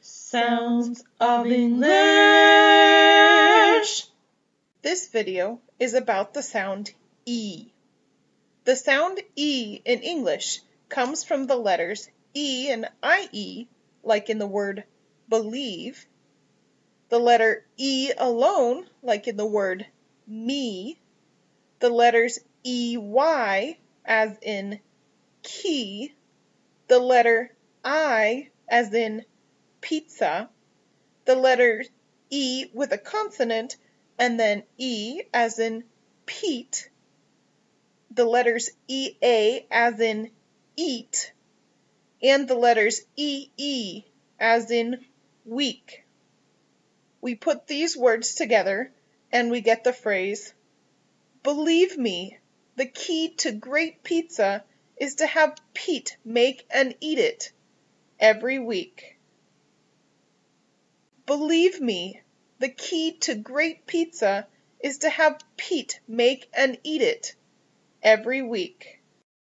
Sounds of English. This video is about the sound E. The sound E in English comes from the letters E and IE, like in the word believe, the letter E alone, like in the word me, the letters EY, as in key, the letter I, as in pizza, the letter E with a consonant, and then E as in Pete, the letters EA as in eat, and the letters EE as in week. We put these words together and we get the phrase, believe me, the key to great pizza is to have Pete make and eat it every week. Believe me, the key to great pizza is to have Pete make and eat it every week.